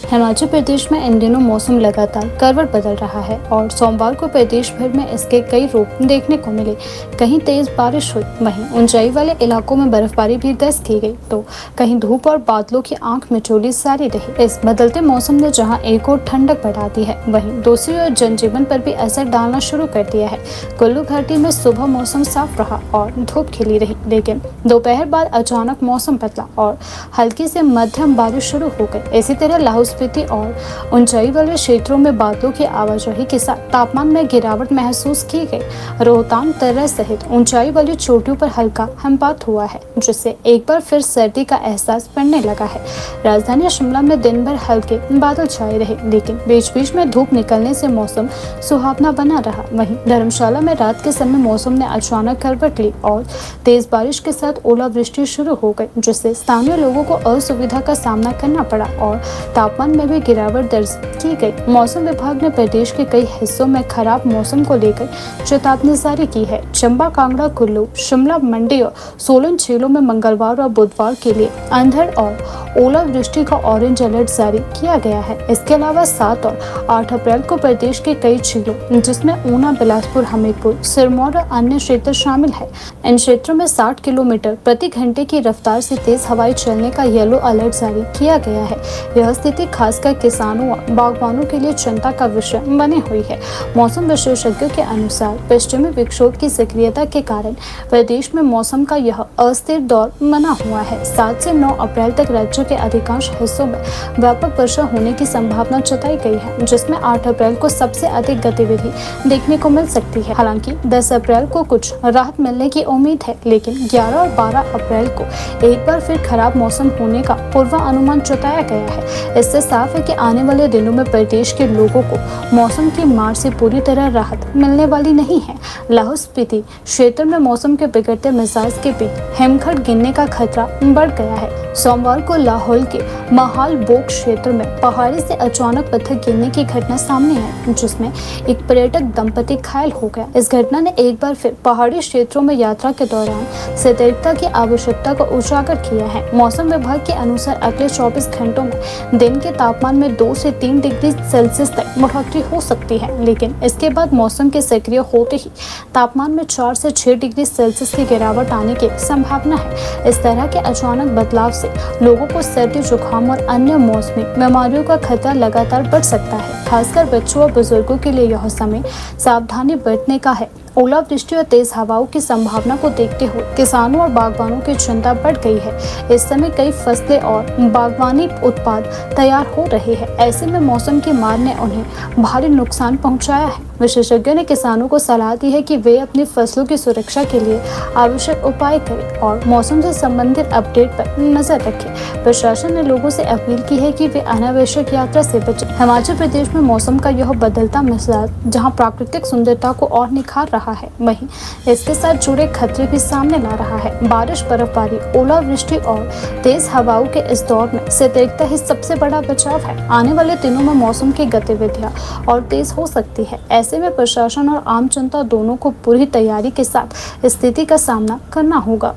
हिमाचल प्रदेश में इन दिनों मौसम लगातार करवट बदल रहा है और सोमवार को प्रदेश भर में इसके कई रूप देखने को मिले। कहीं तेज बारिश हुई, वहीं ऊंचाई वाले इलाकों में बर्फबारी भी दर्ज की गई, तो कहीं धूप और बादलों की आंख मिचौली जारी रही। इस बदलते मौसम ने जहां एक और ठंडक बढ़ा दी है, वहीं दूसरी ओर जनजीवन पर भी असर डालना शुरू कर दिया है। कुल्लू घाटी में सुबह मौसम साफ रहा और धूप खिली रही, लेकिन दोपहर बाद अचानक मौसम बदला और हल्की से मध्यम बारिश शुरू हो गई। इसी तरह लाहौल स्पीति और ऊंचाई वाले क्षेत्रों में बादलों की आवाजाही के साथ तापमान में गिरावट महसूस की गई। रोहतांग तर्रा सहित ऊंचाई वाली चोटियों पर हल्का हिमपात हुआ है, जिससे एक बार फिर सर्दी का एहसास पड़ने लगा है। राजधानी शिमला में दिन भर हल्के बादल छाए रहे, लेकिन बीच बीच में धूप निकलने से मौसम सुहावना बना रहा। वहीं धर्मशाला में रात के समय मौसम ने अचानक करवट ली और तेज बारिश के साथ ओलावृष्टि शुरू हो गई, जिससे स्थानीय लोगों को असुविधा का सामना करना पड़ा और तापमान में भी गिरावट दर्ज की गई। मौसम विभाग ने प्रदेश के कई हिस्सों में खराब मौसम को लेकर चेतावनी जारी की है। चंबा, कांगड़ा, कुल्लू, शिमला, मंडी और सोलन जिलों में मंगलवार और बुधवार के लिए अंधड़ और ओलावृष्टि का ऑरेंज अलर्ट जारी किया गया है। इसके अलावा 7 और 8 अप्रैल को प्रदेश के कई जिलों, जिसमें ऊना, बिलासपुर, हमीरपुर, सिरमौर और अन्य क्षेत्र शामिल है, इन क्षेत्रों में 60 किलोमीटर प्रति घंटे की रफ्तार से तेज हवाएं चलने का येलो अलर्ट जारी किया गया है। यह स्थिति खासकर किसानों और बागवानों के लिए चिंता का विषय बनी हुई है। मौसम विशेषज्ञों के अनुसार पश्चिमी विक्षोभ की सक्रियता के कारण प्रदेश में मौसम का यह अस्थिर दौर बना हुआ है। 7 से 9 अप्रैल तक राज्य के अधिकांश हिस्सों में व्यापक वर्षा होने की संभावना जताई गई है, जिसमें 8 अप्रैल को सबसे अधिक गतिविधि देखने को मिल सकती है। हालांकि 10 अप्रैल को कुछ राहत मिलने की उम्मीद है, लेकिन 11 और 12 अप्रैल को एक बार फिर खराब मौसम होने का पूर्वानुमान जताया गया है। इससे साफ है कि आने वाले दिनों में प्रदेश के लोगों को मौसम की मार से पूरी तरह राहत मिलने वाली नहीं है। लाहौल स्पीति क्षेत्र में मौसम के बिगड़ते मिजाज के बीच हिमखंड गिरने का खतरा बढ़ गया है। सोमवार को लाहौल के महाल बोग क्षेत्र में पहाड़ी से अचानक पत्थर गिरने की घटना सामने आई, जिसमें एक पर्यटक दंपति घायल हो गया। इस घटना ने एक बार फिर पहाड़ी क्षेत्रों में यात्रा के दौरान सतर्कता की आवश्यकता को उजागर किया है। मौसम विभाग के अनुसार अगले 24 घंटों में दिन के तापमान में 2 से 3 डिग्री सेल्सियस तक बढ़ोतरी हो सकती है, लेकिन इसके बाद मौसम के सक्रिय होते ही तापमान में 4 से 6 डिग्री सेल्सियस की गिरावट आने की संभावना है। इस तरह के अचानक बदलाव से लोगों को सर्दी, जुकाम और अन्य मौसमी बीमारियों का खतरा लगातार बढ़ सकता है। खासकर बच्चों और बुजुर्गों के लिए यह समय सावधानी बरतने का है। ओलावृष्टि और तेज हवाओं की संभावना को देखते हुए किसानों और बागवानों की चिंता बढ़ गई है। इस समय कई फसलें और बागवानी उत्पाद तैयार हो रहे हैं। ऐसे में मौसम की मार ने उन्हें भारी नुकसान पहुंचाया है। विशेषज्ञों ने किसानों को सलाह दी है कि वे अपनी फसलों की सुरक्षा के लिए आवश्यक उपाय करें और मौसम से संबंधित अपडेट पर नजर रखें। प्रशासन ने लोगों से अपील की है कि वे अनावश्यक यात्रा से बचें। हिमाचल प्रदेश में मौसम का यह बदलता मिजाज जहां प्राकृतिक सुंदरता को और निखार रहा है, वहीं इसके साथ जुड़े खतरे भी सामने ला रहा है। बारिश, बर्फबारी, ओलावृष्टि और तेज हवाओं के इस दौर में सतर्कता ही सबसे बड़ा बचाव है। आने वाले दिनों में मौसम की गतिविधियां और तेज हो सकती है। ऐसे में प्रशासन और आम जनता दोनों को पूरी तैयारी के साथ स्थिति का सामना करना होगा।